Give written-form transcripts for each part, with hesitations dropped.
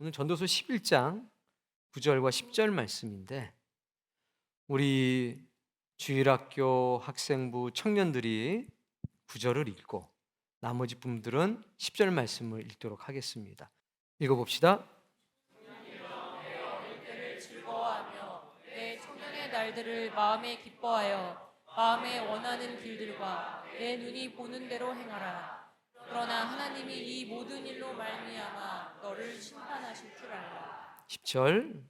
오늘 전도서 11장 9절과 10절 말씀인데 우리 주일학교 학생부 청년들이 9절을 읽고 나머지 분들은 10절 말씀을 읽도록 하겠습니다. 읽어봅시다. 내 어릴 때를 즐거워하며 내 청년의 날들을 마음에 기뻐하여 마음에 원하는 길들과 내 눈이 보는 대로 행하라. 그러나 하나님이 이 모든 일로 말미암아 너를 심판하실 줄 알라. 10절.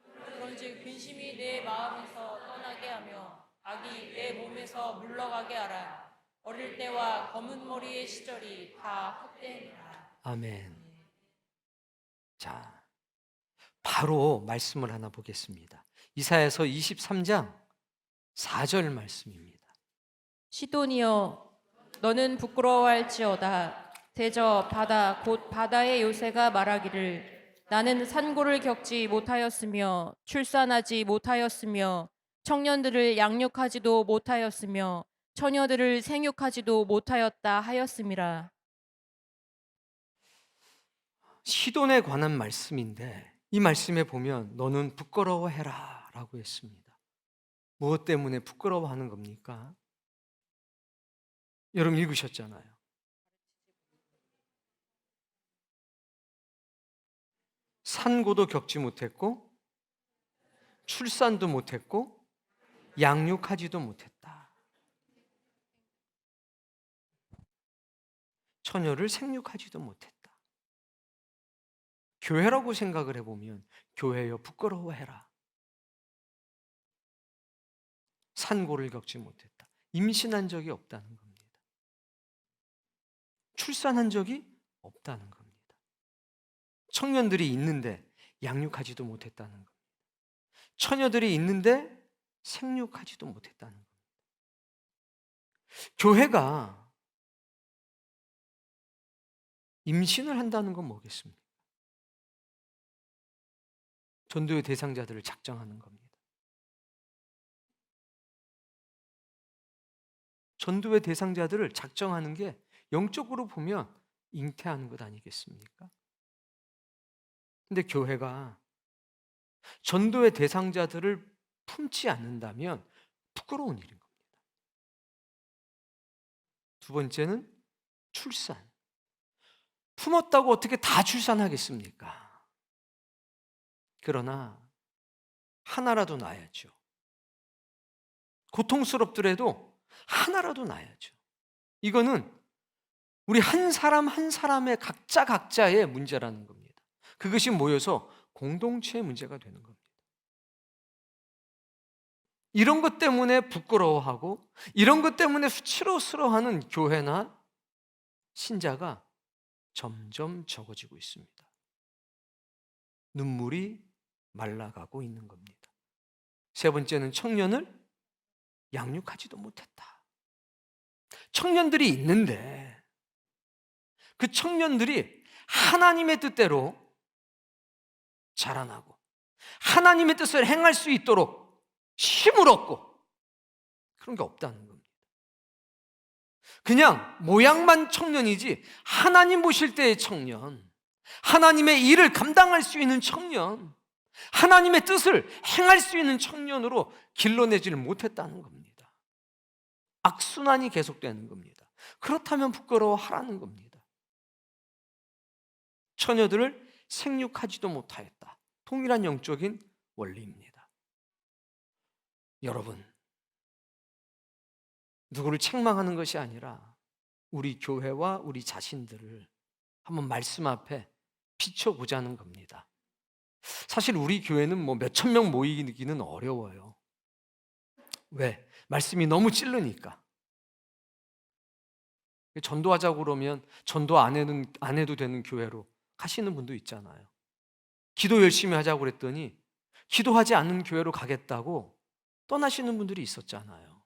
그런즉 근심이 내 마음에서 떠나게 하며 악이 내 몸에서 물러가게 하라. 어릴 때와 검은 머리의 시절이 다 헛되니라. 아멘. 자, 바로 말씀을 하나 보겠습니다. 이사야서 23장 4절 말씀입니다. 시돈이여 너는 부끄러워할지어다. 대저 바다 곧 바다의 요새가 말하기를 나는 산고를 겪지 못하였으며 출산하지 못하였으며 청년들을 양육하지도 못하였으며 처녀들을 생육하지도 못하였다 하였음이라. 시돈에 관한 말씀인데 이 말씀에 보면 너는 부끄러워해라 라고 했습니다. 무엇 때문에 부끄러워하는 겁니까? 여러분 읽으셨잖아요. 산고도 겪지 못했고 출산도 못했고 양육하지도 못했다. 처녀를 생육하지도 못했다. 교회라고 생각을 해보면 교회여 부끄러워해라. 산고를 겪지 못했다. 임신한 적이 없다는 겁니다. 출산한 적이 없다는 겁니다. 청년들이 있는데 양육하지도 못했다는 겁니다. 처녀들이 있는데 생육하지도 못했다는 겁니다. 교회가 임신을 한다는 건 뭐겠습니까? 전도의 대상자들을 작정하는 겁니다. 전도의 대상자들을 작정하는 게 영적으로 보면 잉태하는 것 아니겠습니까? 근데 교회가 전도의 대상자들을 품지 않는다면 부끄러운 일인 겁니다. 두 번째는 출산. 품었다고 어떻게 다 출산하겠습니까? 그러나 하나라도 낳아야죠. 고통스럽더라도 하나라도 낳아야죠. 이거는 우리 한 사람 한 사람의 각자의 문제라는 겁니다. 그것이 모여서 공동체의 문제가 되는 겁니다. 이런 것 때문에 부끄러워하고 이런 것 때문에 수치스러워하는 교회나 신자가 점점 적어지고 있습니다. 눈물이 말라가고 있는 겁니다. 세 번째는 청년을 양육하지도 못했다. 청년들이 있는데 그 청년들이 하나님의 뜻대로 자라나고 하나님의 뜻을 행할 수 있도록 힘을 얻고 그런 게 없다는 겁니다. 그냥 모양만 청년이지 하나님 보실 때의 청년, 하나님의 일을 감당할 수 있는 청년, 하나님의 뜻을 행할 수 있는 청년으로 길러내지를 못했다는 겁니다. 악순환이 계속되는 겁니다. 그렇다면 부끄러워하라는 겁니다. 처녀들을 생육하지도 못하였다. 동일한 영적인 원리입니다. 여러분, 누구를 책망하는 것이 아니라 우리 교회와 우리 자신들을 한번 말씀 앞에 비춰보자는 겁니다. 사실 우리 교회는 뭐 몇천 명 모이기는 어려워요. 왜? 말씀이 너무 찔르니까. 전도하자고 그러면 전도 안 해도 되는 교회로 가시는 분도 있잖아요. 기도 열심히 하자고 그랬더니 기도하지 않는 교회로 가겠다고 떠나시는 분들이 있었잖아요.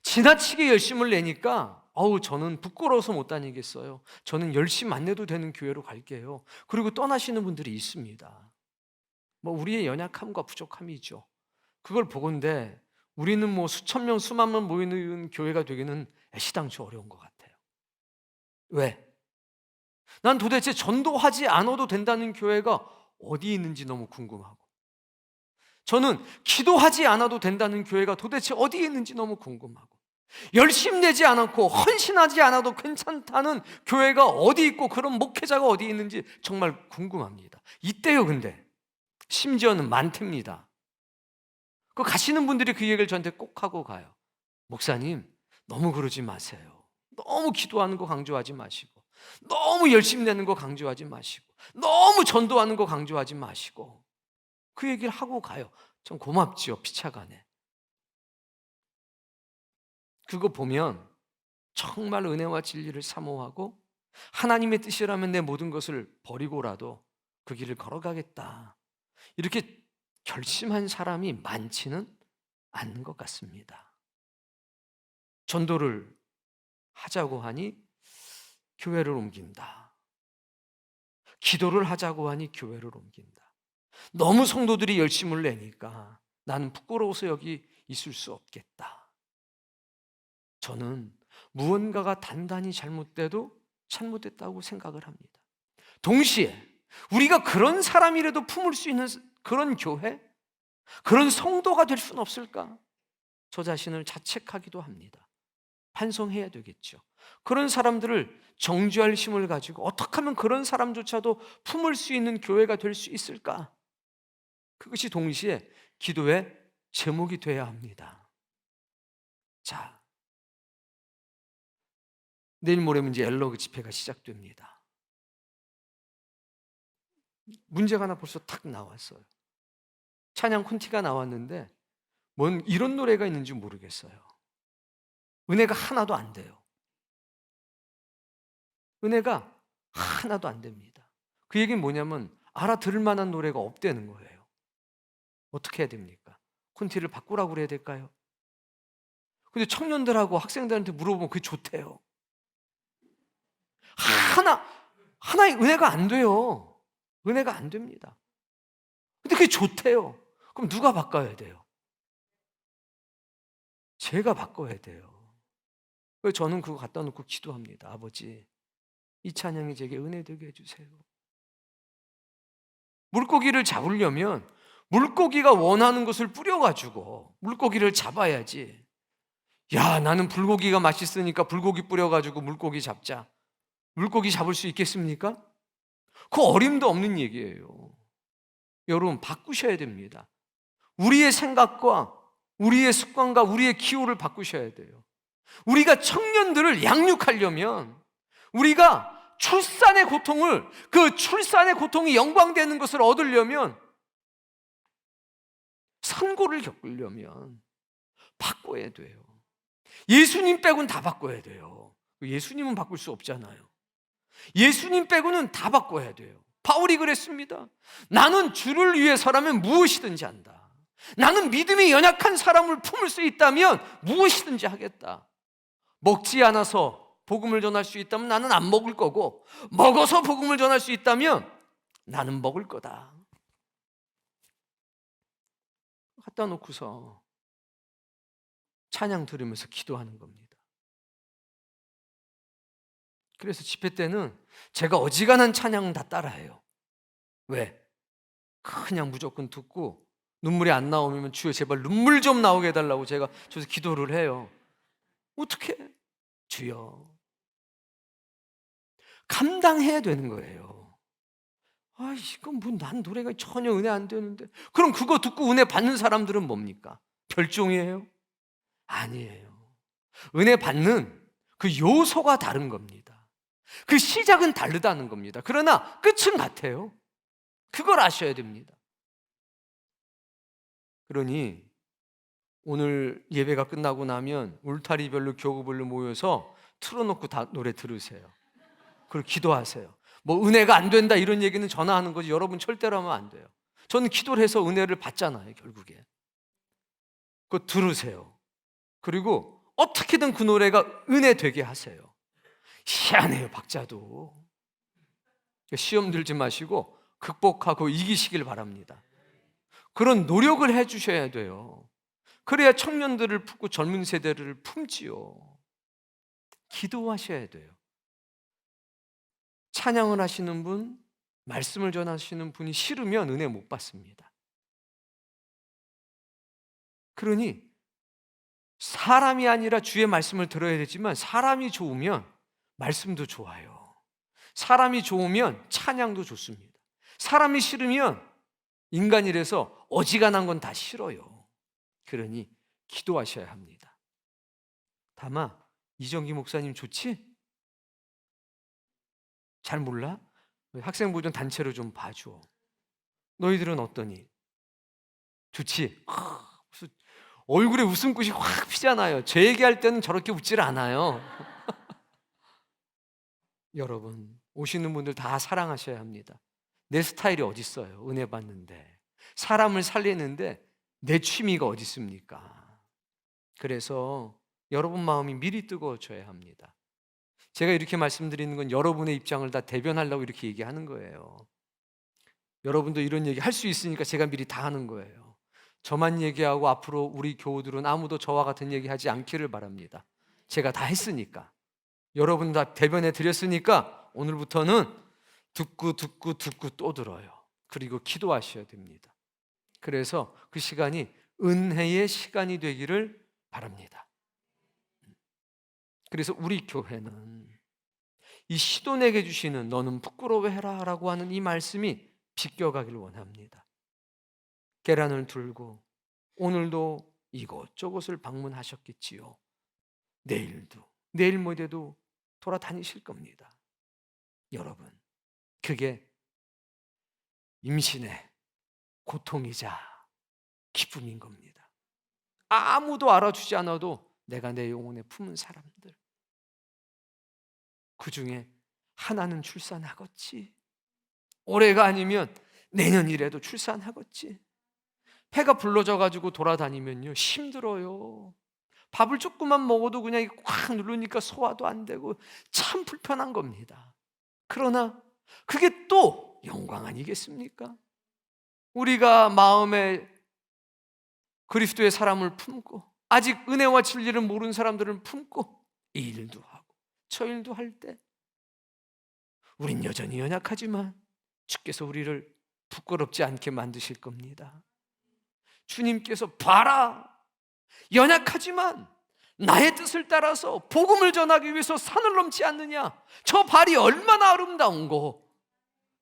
지나치게 열심을 내니까 저는 부끄러워서 못 다니겠어요. 저는 열심 안 내도 되는 교회로 갈게요. 그리고 떠나시는 분들이 있습니다. 우리의 연약함과 부족함이죠. 그걸 보건대 우리는 수천 명, 수만 명 모이는 교회가 되기는 애시당초 어려운 것 같아요. 왜? 난 도대체 전도하지 않아도 된다는 교회가 어디 있는지 너무 궁금하고, 저는 기도하지 않아도 된다는 교회가 도대체 어디에 있는지 너무 궁금하고, 열심내지 않고 헌신하지 않아도 괜찮다는 교회가 어디 있고 그런 목회자가 어디 있는지 정말 궁금합니다. 이때요. 근데 심지어는 많답니다. 그 가시는 분들이 그 얘기를 저한테 꼭 하고 가요. 목사님, 너무 그러지 마세요. 너무 기도하는 거 강조하지 마시고, 너무 열심히 내는 거 강조하지 마시고, 너무 전도하는 거 강조하지 마시고, 그 얘기를 하고 가요. 전 고맙지요, 피차간에. 그거 보면 정말 은혜와 진리를 사모하고 하나님의 뜻이라면 내 모든 것을 버리고라도 그 길을 걸어가겠다, 이렇게 결심한 사람이 많지는 않는 것 같습니다. 전도를 하자고 하니 교회를 옮긴다. 기도를 하자고 하니 교회를 옮긴다. 너무 성도들이 열심을 내니까 나는 부끄러워서 여기 있을 수 없겠다. 저는 무언가가 단단히 잘못돼도 잘못됐다고 생각을 합니다. 동시에 우리가 그런 사람이라도 품을 수 있는 그런 교회, 그런 성도가 될 수는 없을까? 저 자신을 자책하기도 합니다. 반성해야 되겠죠. 그런 사람들을 정죄할 힘을 가지고 어떻게 하면 그런 사람조차도 품을 수 있는 교회가 될 수 있을까? 그것이 동시에 기도의 제목이 돼야 합니다. 자, 내일 모레면 이제 엘러그 집회가 시작됩니다. 문제가 하나 벌써 탁 나왔어요. 찬양 콘티가 나왔는데 뭔 이런 노래가 있는지 모르겠어요. 은혜가 하나도 안 돼요. 은혜가 하나도 안 됩니다. 그 얘기는 뭐냐면 알아들을 만한 노래가 없다는 거예요. 어떻게 해야 됩니까? 콘티를 바꾸라고 그래야 될까요? 근데 청년들하고 학생들한테 물어보면 그게 좋대요. 하나의 은혜가 안 돼요. 은혜가 안 됩니다. 근데 그게 좋대요. 그럼 누가 바꿔야 돼요? 제가 바꿔야 돼요. 그래서 저는 그거 갖다 놓고 기도합니다. 아버지, 이 찬양이 제게 은혜 되게 해주세요. 물고기를 잡으려면 물고기가 원하는 것을 뿌려가지고 물고기를 잡아야지. 야, 나는 불고기가 맛있으니까 불고기 뿌려가지고 물고기 잡자. 물고기 잡을 수 있겠습니까? 그 어림도 없는 얘기예요. 여러분, 바꾸셔야 됩니다. 우리의 생각과 우리의 습관과 우리의 기호를 바꾸셔야 돼요. 우리가 청년들을 양육하려면, 우리가 출산의 고통을, 그 출산의 고통이 영광되는 것을 얻으려면, 선고를 겪으려면 바꿔야 돼요. 예수님 빼고는 다 바꿔야 돼요. 예수님은 바꿀 수 없잖아요. 예수님 빼고는 다 바꿔야 돼요. 바울이 그랬습니다. 나는 주를 위해서라면 무엇이든지 한다. 나는 믿음이 연약한 사람을 품을 수 있다면 무엇이든지 하겠다. 먹지 않아서 복음을 전할 수 있다면 나는 안 먹을 거고, 먹어서 복음을 전할 수 있다면 나는 먹을 거다. 갖다 놓고서 찬양 들으면서 기도하는 겁니다. 그래서 집회 때는 제가 어지간한 찬양 다 따라해요. 왜? 그냥 무조건 듣고 눈물이 안 나오면 주여 제발 눈물 좀 나오게 해달라고 제가 저기서 기도를 해요. 어떻게? 주여. 감당해야 되는 거예요. 아, 이건 뭐 난 노래가 전혀 은혜 안 되는데. 그럼 그거 듣고 은혜 받는 사람들은 뭡니까? 별종이에요? 아니에요. 은혜 받는 그 요소가 다른 겁니다. 그 시작은 다르다는 겁니다. 그러나 끝은 같아요. 그걸 아셔야 됩니다. 그러니 오늘 예배가 끝나고 나면 울타리별로 교구별로 모여서 틀어놓고 다 노래 들으세요. 그리고 기도하세요. 뭐 은혜가 안 된다 이런 얘기는 전화하는 거지, 여러분 절대로 하면 안 돼요. 저는 기도를 해서 은혜를 받잖아요. 결국에 그거 들으세요. 그리고 어떻게든 그 노래가 은혜 되게 하세요. 희한해요, 박자도. 시험 들지 마시고 극복하고 이기시길 바랍니다. 그런 노력을 해주셔야 돼요. 그래야 청년들을 품고 젊은 세대를 품지요. 기도하셔야 돼요. 찬양을 하시는 분, 말씀을 전하시는 분이 싫으면 은혜 못 받습니다. 그러니 사람이 아니라 주의 말씀을 들어야 되지만 사람이 좋으면 말씀도 좋아요. 사람이 좋으면 찬양도 좋습니다. 사람이 싫으면 인간이라서 어지간한 건 다 싫어요. 그러니 기도하셔야 합니다. 다마, 이정기 목사님 좋지? 잘 몰라? 학생부 좀 단체로 좀 봐줘. 너희들은 어떠니? 좋지? 무슨 얼굴에 웃음꽃이 확 피잖아요. 제 얘기할 때는 저렇게 웃질 않아요. 여러분, 오시는 분들 다 사랑하셔야 합니다. 내 스타일이 어디 있어요? 은혜 받는데, 사람을 살리는데 내 취미가 어디 있습니까? 그래서 여러분 마음이 미리 뜨거워져야 합니다. 제가 이렇게 말씀드리는 건 여러분의 입장을 다 대변하려고 이렇게 얘기하는 거예요. 여러분도 이런 얘기 할 수 있으니까 제가 미리 다 하는 거예요. 저만 얘기하고 앞으로 우리 교우들은 아무도 저와 같은 얘기하지 않기를 바랍니다. 제가 다 했으니까, 여러분 다 대변해 드렸으니까 오늘부터는 듣고 또 들어요. 그리고 기도하셔야 됩니다. 그래서 그 시간이 은혜의 시간이 되기를 바랍니다. 그래서 우리 교회는 이 시돈에게 주시는 너는 부끄러워해라 라고 하는 이 말씀이 비껴가길 원합니다. 계란을 들고 오늘도 이곳저곳을 방문하셨겠지요. 내일도 내일 모레도 돌아다니실 겁니다. 여러분, 그게 임신의 고통이자 기쁨인 겁니다. 아무도 알아주지 않아도 내가 내 영혼에 품은 사람들, 그 중에 하나는 출산하겠지. 올해가 아니면 내년이라도 출산하겠지. 배가 불러져가지고 돌아다니면요 힘들어요. 밥을 조금만 먹어도 그냥 꽉 누르니까 소화도 안 되고 참 불편한 겁니다. 그러나 그게 또 영광 아니겠습니까? 우리가 마음에 그리스도의 사람을 품고 아직 은혜와 진리를 모르는 사람들을 품고 이 일도 하고 저 일도 할 때 우린 여전히 연약하지만 주께서 우리를 부끄럽지 않게 만드실 겁니다. 주님께서 봐라, 연약하지만 나의 뜻을 따라서 복음을 전하기 위해서 산을 넘지 않느냐, 저 발이 얼마나 아름다운고.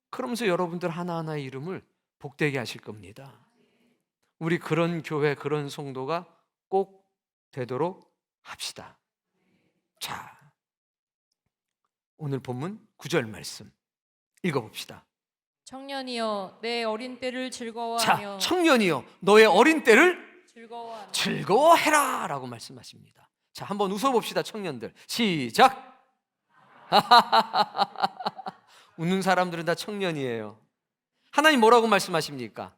그러면서 여러분들 하나하나의 이름을 복되게 하실 겁니다. 우리 그런 교회, 그런 성도가 꼭 되도록 합시다. 자, 오늘 본문 9절 말씀 읽어봅시다. 청년이여 내 어린 때를 즐거워하며. 자, 청년이여 너의 어린 때를 즐거워하며. 즐거워해라 라고 말씀하십니다. 자, 한번 웃어봅시다. 청년들 시작. 웃는 사람들은 다 청년이에요. 하나님 뭐라고 말씀하십니까?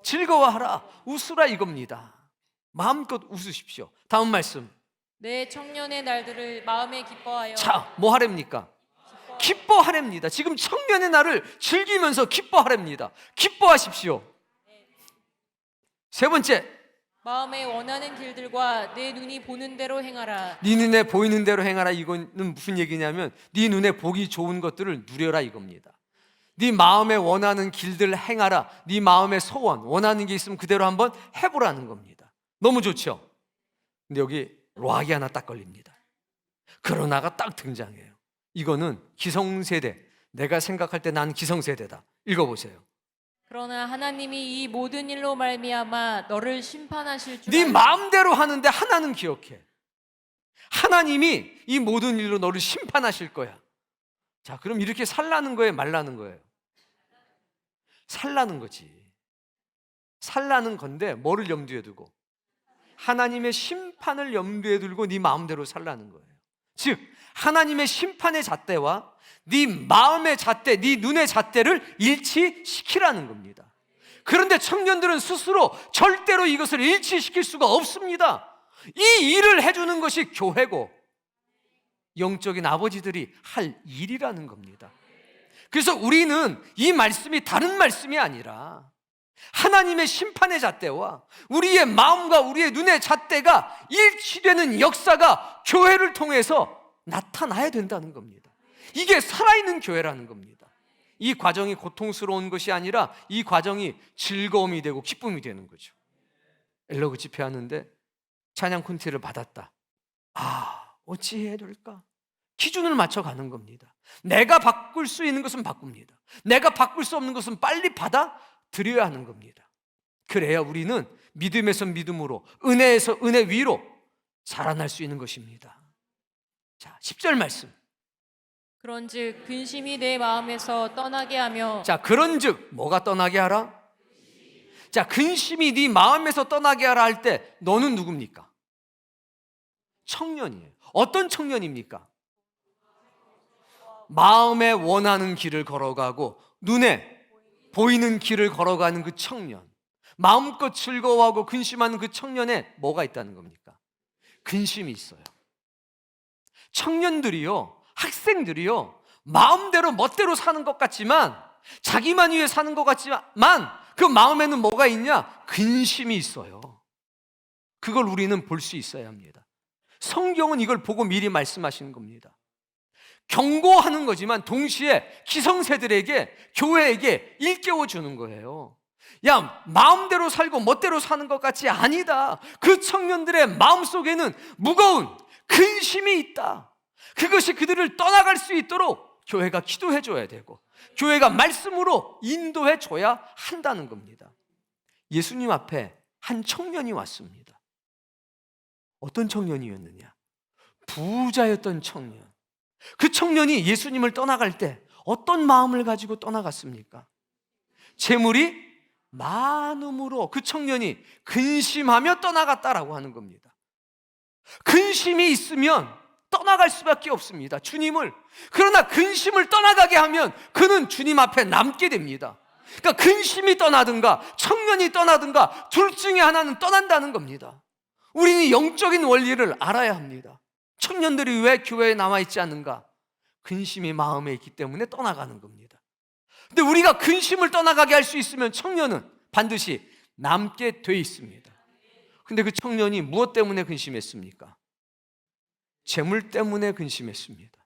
즐거워하라, 웃으라 이겁니다. 마음껏 웃으십시오. 다음 말씀. 내 청년의 날들을 마음에 기뻐하여. 자, 뭐 하랍니까? 기뻐하랍니다. 지금 청년의 날을 즐기면서 기뻐하랍니다. 기뻐하십시오. 세 번째, 마음에 원하는 길들과 내 눈이 보는 대로 행하라. 네 눈에 보이는 대로 행하라. 이거는 무슨 얘기냐면 네 눈에 보기 좋은 것들을 누려라 이겁니다. 네 마음에 원하는 길들 행하라. 네 마음의 소원, 원하는 게 있으면 그대로 한번 해보라는 겁니다. 너무 좋죠? 근데 여기 락이 하나 딱 걸립니다. 그러나가 딱 등장해요. 이거는 기성세대, 내가 생각할 때 난 기성세대다. 읽어보세요. 그러나 하나님이 이 모든 일로 말미암아 너를 심판하실 줄. 네 마음대로 하는데 하나는 기억해. 하나님이 이 모든 일로 너를 심판하실 거야. 자, 그럼 이렇게 살라는 거예요, 말라는 거예요? 살라는 거지. 살라는 건데 뭐를 염두에 두고? 하나님의 심판을 염두에 두고 네 마음대로 살라는 거예요. 즉 하나님의 심판의 잣대와 네 마음의 잣대, 네 눈의 잣대를 일치시키라는 겁니다. 그런데 청년들은 스스로 절대로 이것을 일치시킬 수가 없습니다. 이 일을 해주는 것이 교회고 영적인 아버지들이 할 일이라는 겁니다. 그래서 우리는 이 말씀이 다른 말씀이 아니라 하나님의 심판의 잣대와 우리의 마음과 우리의 눈의 잣대가 일치되는 역사가 교회를 통해서 나타나야 된다는 겁니다. 이게 살아있는 교회라는 겁니다. 이 과정이 고통스러운 것이 아니라 이 과정이 즐거움이 되고 기쁨이 되는 거죠. 엘러그 집회하는데 찬양 콘티를 받았다. 어찌해야 될까? 기준을 맞춰가는 겁니다. 내가 바꿀 수 있는 것은 바꿉니다. 내가 바꿀 수 없는 것은 빨리 받아들여야 하는 겁니다. 그래야 우리는 믿음에서 믿음으로, 은혜에서 은혜 위로 자라날 수 있는 것입니다. 자, 10절 말씀. 그런즉 근심이 내 마음에서 떠나게 하며. 자, 그런즉 뭐가 떠나게 하라? 자, 근심이 네 마음에서 떠나게 하라 할 때 너는 누굽니까? 청년이에요. 어떤 청년입니까? 마음에 원하는 길을 걸어가고 눈에 보이는 길을 걸어가는 그 청년, 마음껏 즐거워하고 근심하는 그 청년에 뭐가 있다는 겁니까? 근심이 있어요. 청년들이요, 학생들이요, 마음대로 멋대로 사는 것 같지만, 자기만 위해 사는 것 같지만 그 마음에는 뭐가 있냐? 근심이 있어요. 그걸 우리는 볼 수 있어야 합니다. 성경은 이걸 보고 미리 말씀하시는 겁니다. 경고하는 거지만 동시에 기성세들에게, 교회에게 일깨워 주는 거예요. 야, 마음대로 살고 멋대로 사는 것 같지 아니다. 그 청년들의 마음속에는 무거운 근심이 있다. 그것이 그들을 떠나갈 수 있도록 교회가 기도해 줘야 되고, 교회가 말씀으로 인도해 줘야 한다는 겁니다. 예수님 앞에 한 청년이 왔습니다. 어떤 청년이었느냐? 부자였던 청년. 그 청년이 예수님을 떠나갈 때 어떤 마음을 가지고 떠나갔습니까? 재물이 많음으로 그 청년이 근심하며 떠나갔다라고 하는 겁니다. 근심이 있으면 떠나갈 수밖에 없습니다, 주님을. 그러나 근심을 떠나가게 하면 그는 주님 앞에 남게 됩니다. 그러니까 근심이 떠나든가 청년이 떠나든가 둘 중에 하나는 떠난다는 겁니다. 우리는 영적인 원리를 알아야 합니다. 청년들이 왜 교회에 남아있지 않는가? 근심이 마음에 있기 때문에 떠나가는 겁니다. 근데 우리가 근심을 떠나가게 할 수 있으면 청년은 반드시 남게 돼 있습니다. 근데 그 청년이 무엇 때문에 근심했습니까? 재물 때문에 근심했습니다.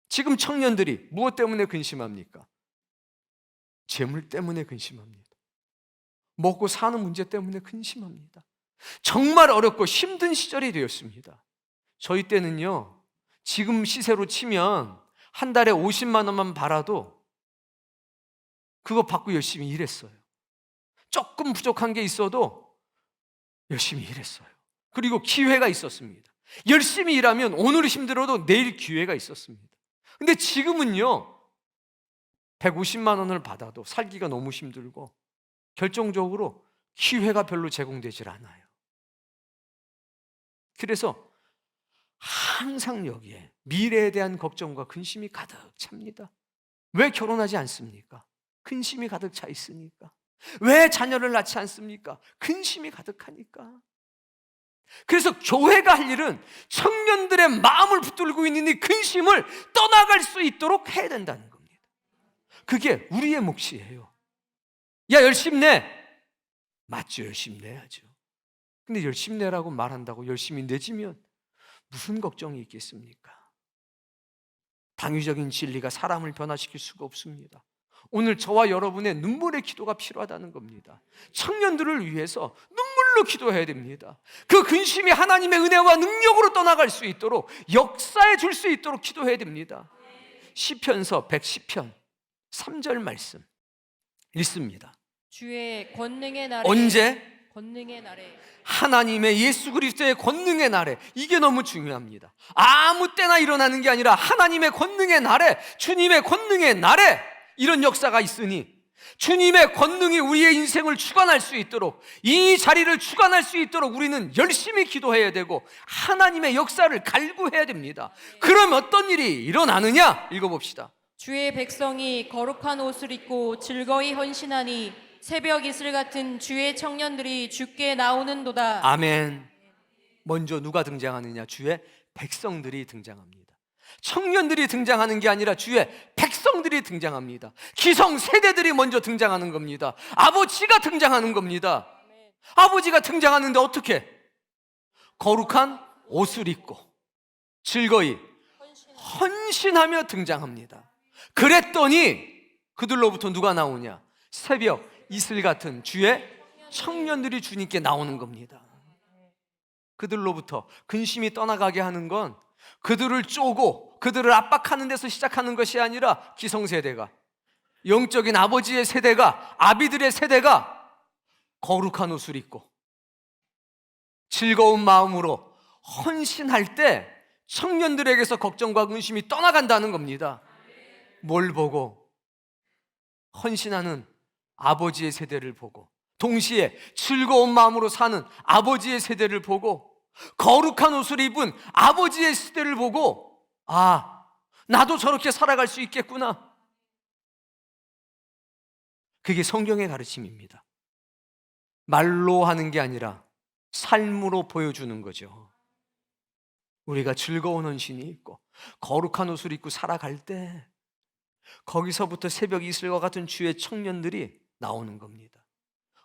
지금 청년들이 무엇 때문에 근심합니까? 재물 때문에 근심합니다. 먹고 사는 문제 때문에 근심합니다. 정말 어렵고 힘든 시절이 되었습니다. 저희 때는요, 지금 시세로 치면 한 달에 50만 원만 벌어도 그거 받고 열심히 일했어요. 조금 부족한 게 있어도 열심히 일했어요. 그리고 기회가 있었습니다. 열심히 일하면 오늘 힘들어도 내일 기회가 있었습니다. 근데 지금은요, 150만 원을 받아도 살기가 너무 힘들고 결정적으로 기회가 별로 제공되질 않아요. 그래서 항상 여기에 미래에 대한 걱정과 근심이 가득 찹니다. 왜 결혼하지 않습니까? 근심이 가득 차 있으니까. 왜 자녀를 낳지 않습니까? 근심이 가득하니까. 그래서 교회가 할 일은 청년들의 마음을 붙들고 있는 이 근심을 떠나갈 수 있도록 해야 된다는 겁니다. 그게 우리의 몫이에요. 야, 열심히 내. 맞죠, 열심히 내야죠. 근데 열심히 내라고 말한다고 열심히 내지면 무슨 걱정이 있겠습니까? 당위적인 진리가 사람을 변화시킬 수가 없습니다. 오늘 저와 여러분의 눈물의 기도가 필요하다는 겁니다. 청년들을 위해서 눈물로 기도해야 됩니다. 그 근심이 하나님의 은혜와 능력으로 떠나갈 수 있도록, 역사해 줄 수 있도록 기도해야 됩니다. 시편서 110편 3절 말씀 읽습니다. 주의 권능의 날에. 언제? 권능의 날에. 하나님의 예수 그리스도의 권능의 날에. 이게 너무 중요합니다. 아무 때나 일어나는 게 아니라 하나님의 권능의 날에, 주님의 권능의 날에 이런 역사가 있으니 주님의 권능이 우리의 인생을 주관할 수 있도록, 이 자리를 주관할 수 있도록 우리는 열심히 기도해야 되고 하나님의 역사를 갈구해야 됩니다. 그럼 어떤 일이 일어나느냐? 읽어봅시다. 주의 백성이 거룩한 옷을 입고 즐거이 헌신하니 새벽 이슬 같은 주의 청년들이 주께 나오는도다. 아멘. 먼저 누가 등장하느냐? 주의 백성들이 등장합니다. 청년들이 등장하는 게 아니라 주의 백성들이 등장합니다. 기성 세대들이 먼저 등장하는 겁니다. 아버지가 등장하는 겁니다. 아버지가 등장하는데 어떻게? 거룩한 옷을 입고 즐거이 헌신하며 등장합니다. 그랬더니 그들로부터 누가 나오냐? 새벽 이슬 같은 주의 청년들이 주님께 나오는 겁니다. 그들로부터 근심이 떠나가게 하는 건 그들을 쪼고 그들을 압박하는 데서 시작하는 것이 아니라 기성세대가, 영적인 아버지의 세대가, 아비들의 세대가 거룩한 옷을 입고 즐거운 마음으로 헌신할 때 청년들에게서 걱정과 근심이 떠나간다는 겁니다. 뭘 보고? 헌신하는 아버지의 세대를 보고, 동시에 즐거운 마음으로 사는 아버지의 세대를 보고, 거룩한 옷을 입은 아버지의 세대를 보고, 아, 나도 저렇게 살아갈 수 있겠구나. 그게 성경의 가르침입니다. 말로 하는 게 아니라 삶으로 보여주는 거죠. 우리가 즐거운 헌신이 있고 거룩한 옷을 입고 살아갈 때 거기서부터 새벽 이슬과 같은 주의 청년들이 나오는 겁니다.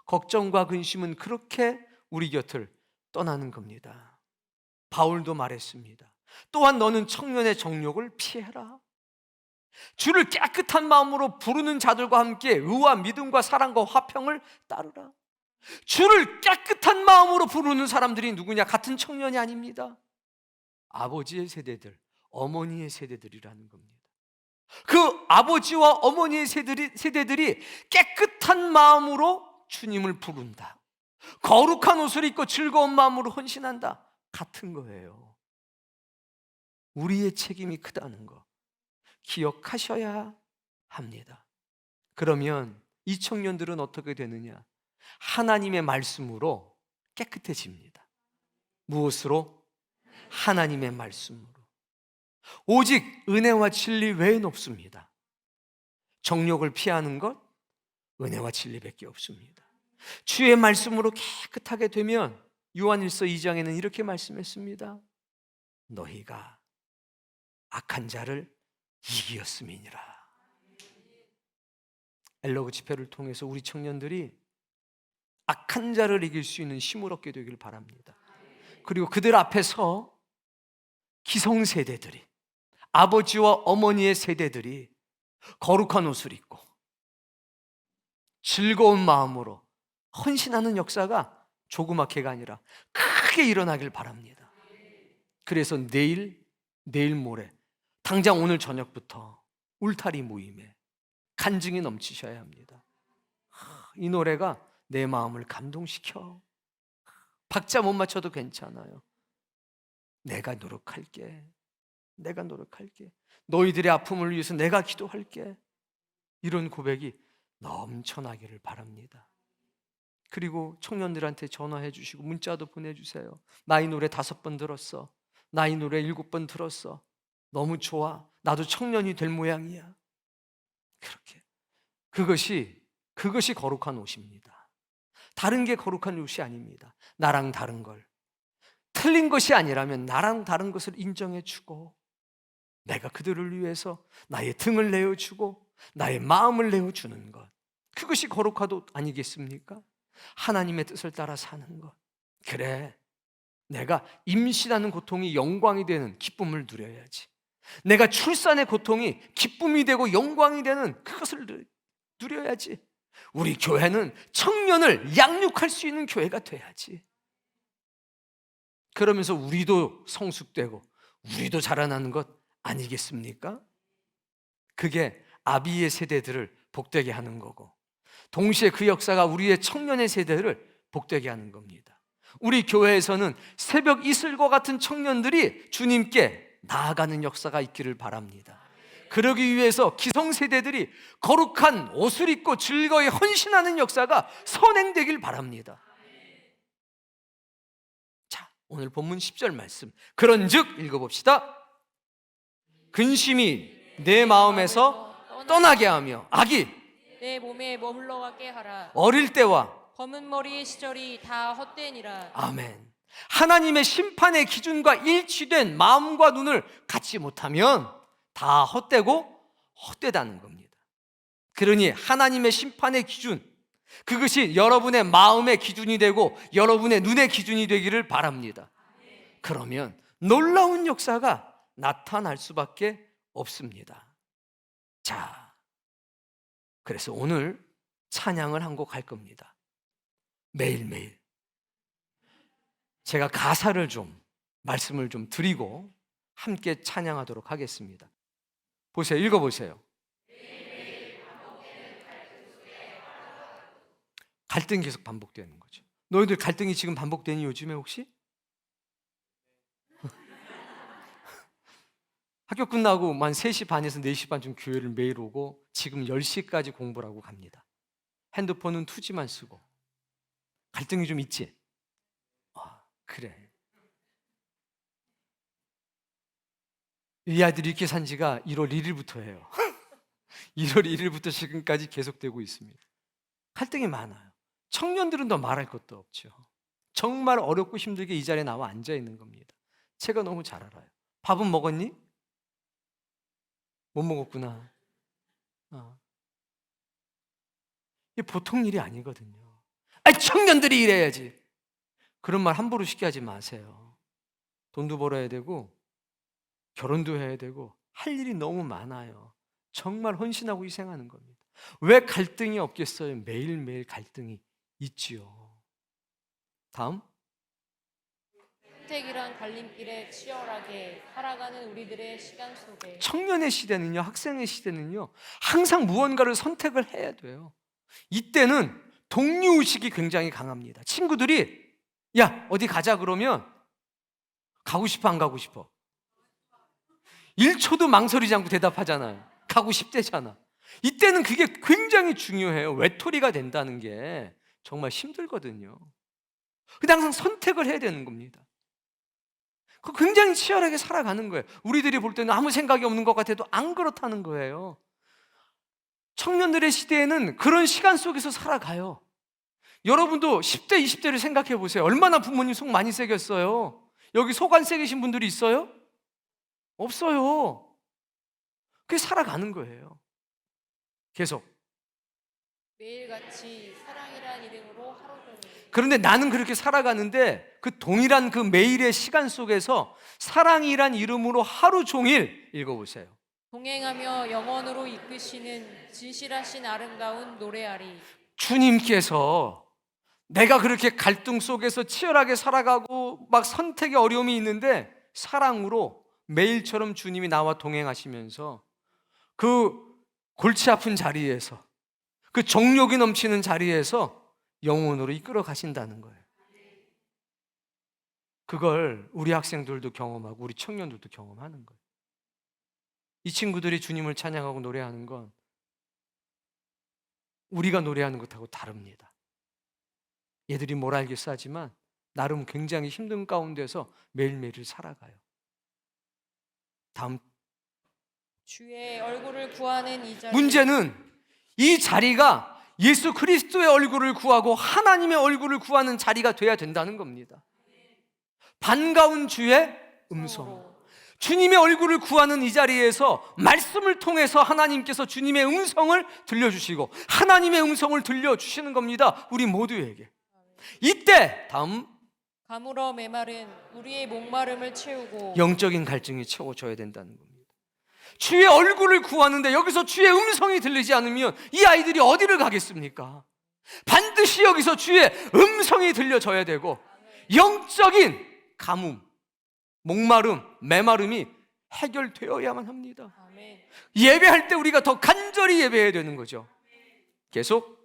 걱정과 근심은 그렇게 우리 곁을 떠나는 겁니다. 바울도 말했습니다. 또한 너는 청년의 정욕을 피해라. 주를 깨끗한 마음으로 부르는 자들과 함께 의와 믿음과 사랑과 화평을 따르라. 주를 깨끗한 마음으로 부르는 사람들이 누구냐? 같은 청년이 아닙니다. 아버지의 세대들, 어머니의 세대들이라는 겁니다. 그 아버지와 어머니의 세대들이 깨끗한 마음으로 주님을 부른다. 거룩한 옷을 입고 즐거운 마음으로 헌신한다. 같은 거예요. 우리의 책임이 크다는 거 기억하셔야 합니다. 그러면 이 청년들은 어떻게 되느냐? 하나님의 말씀으로 깨끗해집니다. 무엇으로? 하나님의 말씀으로. 오직 은혜와 진리 외엔 없습니다. 정욕을 피하는 것 은혜와 진리밖에 없습니다. 주의 말씀으로 깨끗하게 되면 요한일서 2장에는 이렇게 말씀했습니다. 너희가 악한 자를 이기었음이니라. 엘러그 집회를 통해서 우리 청년들이 악한 자를 이길 수 있는 힘을 얻게 되길 바랍니다. 그리고 그들 앞에서 기성세대들이, 아버지와 어머니의 세대들이 거룩한 옷을 입고 즐거운 마음으로 헌신하는 역사가 조그맣게가 아니라 크게 일어나길 바랍니다. 그래서 내일 모레, 당장 오늘 저녁부터 울타리 모임에 간증이 넘치셔야 합니다. 이 노래가 내 마음을 감동시켜. 박자 못 맞춰도 괜찮아요. 내가 노력할게. 너희들의 아픔을 위해서 내가 기도할게. 이런 고백이 넘쳐나기를 바랍니다. 그리고 청년들한테 전화해 주시고 문자도 보내주세요. 나 이 노래 5번 들었어. 나 이 노래 7번 들었어. 너무 좋아. 나도 청년이 될 모양이야. 그렇게. 그것이 거룩한 옷입니다. 다른 게 거룩한 옷이 아닙니다. 나랑 다른 걸, 틀린 것이 아니라면 나랑 다른 것을 인정해 주고, 내가 그들을 위해서 나의 등을 내어주고 나의 마음을 내어주는 것, 그것이 거룩한 옷 아니겠습니까? 하나님의 뜻을 따라 사는 것. 그래, 내가 임신하는 고통이 영광이 되는 기쁨을 누려야지. 내가 출산의 고통이 기쁨이 되고 영광이 되는 그것을 누려야지. 우리 교회는 청년을 양육할 수 있는 교회가 돼야지. 그러면서 우리도 성숙되고 우리도 자라나는 것 아니겠습니까? 그게 아비의 세대들을 복되게 하는 거고, 동시에 그 역사가 우리의 청년의 세대를 복되게 하는 겁니다. 우리 교회에서는 새벽 이슬과 같은 청년들이 주님께 나아가는 역사가 있기를 바랍니다. 그러기 위해서 기성세대들이 거룩한 옷을 입고 즐거이 헌신하는 역사가 선행되길 바랍니다. 자, 오늘 본문 10절 말씀, 그런즉 읽어봅시다. 근심이 내 마음에서 떠나게 하며 악이 내 몸에 머물러가게 하라. 어릴 때와 검은 머리의 시절이 다 헛되니라. 아멘. 하나님의 심판의 기준과 일치된 마음과 눈을 갖지 못하면 다 헛되고 헛되다는 겁니다. 그러니 하나님의 심판의 기준, 그것이 여러분의 마음의 기준이 되고 여러분의 눈의 기준이 되기를 바랍니다. 그러면 놀라운 역사가 나타날 수밖에 없습니다. 자, 그래서 오늘 찬양을 한 곡 할 겁니다. 매일매일. 제가 가사를 좀, 말씀을 좀 드리고 함께 찬양하도록 하겠습니다. 보세요. 읽어보세요. 갈등이 계속 반복되는 거죠. 너희들 갈등이 지금 반복되니 요즘에 혹시? 학교 끝나고 한 3시 반에서 4시 반쯤 교회를 매일 오고 지금 10시까지 공부를 하고 갑니다. 핸드폰은 2G만 쓰고. 갈등이 좀 있지? 그래. 이 아들이 이렇게 산 지가 1월 1일부터예요. 1월 1일부터 지금까지 계속되고 있습니다. 갈등이 많아요. 청년들은 더 말할 것도 없죠. 정말 어렵고 힘들게 이 자리에 나와 앉아 있는 겁니다. 제가 너무 잘 알아요. 밥은 먹었니? 못 먹었구나. 이게 보통 일이 아니거든요. 청년들이 이래야지. 그런 말 함부로 쉽게 하지 마세요. 돈도 벌어야 되고 결혼도 해야 되고 할 일이 너무 많아요. 정말 헌신하고 희생하는 겁니다. 왜 갈등이 없겠어요? 매일매일 갈등이 있지요. 다음. 선택이란 갈림길에 치열하게 살아가는 우리들의 시간 속에 청년의 시대는요, 학생의 시대는요, 항상 무언가를 선택을 해야 돼요. 이때는 동료의식이 굉장히 강합니다. 친구들이 야, 어디 가자 그러면 가고 싶어, 안 가고 싶어? 1초도 망설이지 않고 대답하잖아요. 가고 싶대잖아. 이때는 그게 굉장히 중요해요. 외톨이가 된다는 게 정말 힘들거든요. 근데 항상 선택을 해야 되는 겁니다. 굉장히 치열하게 살아가는 거예요. 우리들이 볼 때는 아무 생각이 없는 것 같아도 안 그렇다는 거예요. 청년들의 시대에는 그런 시간 속에서 살아가요. 여러분도 10대, 20대를 생각해 보세요. 얼마나 부모님 속 많이 새겼어요. 여기 속 안 새기신 분들이 있어요? 없어요. 그게 살아가는 거예요. 계속. 매일같이 사랑이란 이름으로 하루 종일. 그런데 나는 그렇게 살아가는데 그 동일한 그 매일의 시간 속에서 사랑이란 이름으로 하루 종일 읽어보세요. 동행하며 영원으로 이끄시는 진실하신 아름다운 노래하리. 주님께서 내가 그렇게 갈등 속에서 치열하게 살아가고 막 선택의 어려움이 있는데 사랑으로 매일처럼 주님이 나와 동행하시면서 그 골치 아픈 자리에서 그 정욕이 넘치는 자리에서 영혼으로 이끌어 가신다는 거예요. 그걸 우리 학생들도 경험하고 우리 청년들도 경험하는 거예요. 이 친구들이 주님을 찬양하고 노래하는 건 우리가 노래하는 것하고 다릅니다. 얘들이 뭘 알겠어 하지만 나름 굉장히 힘든 가운데서 매일매일을 살아가요. 다음. 주의 얼굴을 구하는 이 자리. 문제는 이 자리가 예수 그리스도의 얼굴을 구하고 하나님의 얼굴을 구하는 자리가 돼야 된다는 겁니다. 반가운 주의 음성. 주님의 얼굴을 구하는 이 자리에서 말씀을 통해서 하나님께서 주님의 음성을 들려주시고 하나님의 음성을 들려주시는 겁니다. 우리 모두에게. 이때 다음. 가물어 메마른 우리의 목마름을 채우고 영적인 갈증이 채워져야 된다는 겁니다. 주의 얼굴을 구하는데 여기서 주의 음성이 들리지 않으면 이 아이들이 어디를 가겠습니까? 반드시 여기서 주의 음성이 들려져야 되고 영적인 가뭄, 목마름, 메마름이 해결되어야만 합니다. 아멘. 예배할 때 우리가 더 간절히 예배해야 되는 거죠. 계속.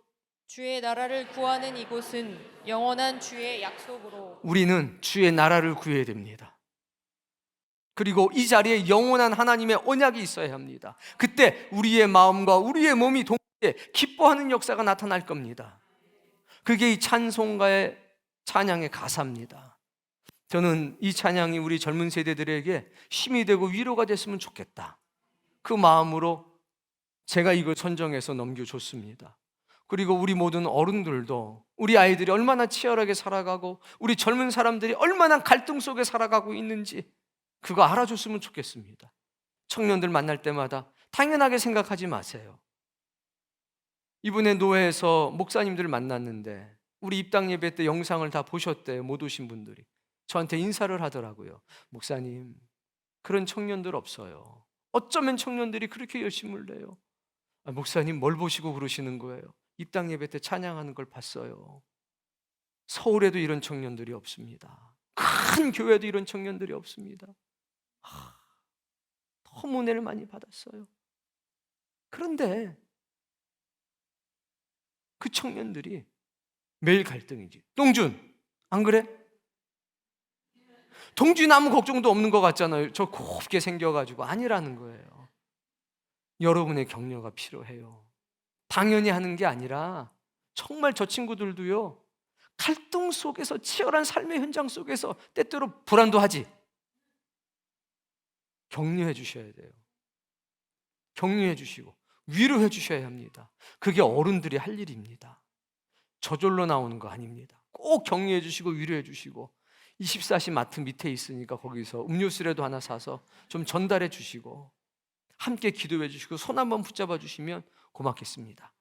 주의 나라를 구하는 이곳은 영원한 주의 약속으로. 우리는 주의 나라를 구해야 됩니다. 그리고 이 자리에 영원한 하나님의 언약이 있어야 합니다. 그때 우리의 마음과 우리의 몸이 동시에 기뻐하는 역사가 나타날 겁니다. 그게 이 찬송가의 찬양의 가사입니다. 저는 이 찬양이 우리 젊은 세대들에게 힘이 되고 위로가 됐으면 좋겠다. 그 마음으로 제가 이걸 선정해서 넘겨줬습니다. 그리고 우리 모든 어른들도 우리 아이들이 얼마나 치열하게 살아가고 우리 젊은 사람들이 얼마나 갈등 속에 살아가고 있는지 그거 알아줬으면 좋겠습니다. 청년들 만날 때마다 당연하게 생각하지 마세요. 이번에 노회에서 목사님들을 만났는데 우리 입당 예배 때 영상을 다 보셨대요. 못 오신 분들이 저한테 인사를 하더라고요. 목사님, 그런 청년들 없어요. 어쩌면 청년들이 그렇게 열심을 내요. 목사님 뭘 보시고 그러시는 거예요? 입당 예배 때 찬양하는 걸 봤어요. 서울에도 이런 청년들이 없습니다. 큰 교회도 이런 청년들이 없습니다. 너무 은혜를 많이 받았어요. 그런데 그 청년들이 매일 갈등이지. 동준, 안 그래? 동준 아무 걱정도 없는 것 같잖아요. 저 곱게 생겨가지고. 아니라는 거예요. 여러분의 격려가 필요해요. 당연히 하는 게 아니라 정말 저 친구들도요, 갈등 속에서, 치열한 삶의 현장 속에서 때때로 불안도 하지. 격려해 주셔야 돼요. 격려해 주시고 위로해 주셔야 합니다. 그게 어른들이 할 일입니다. 저절로 나오는 거 아닙니다. 꼭 격려해 주시고 위로해 주시고, 24시 마트 밑에 있으니까 거기서 음료수라도 하나 사서 좀 전달해 주시고, 함께 기도해 주시고 손 한번 붙잡아 주시면 고맙겠습니다.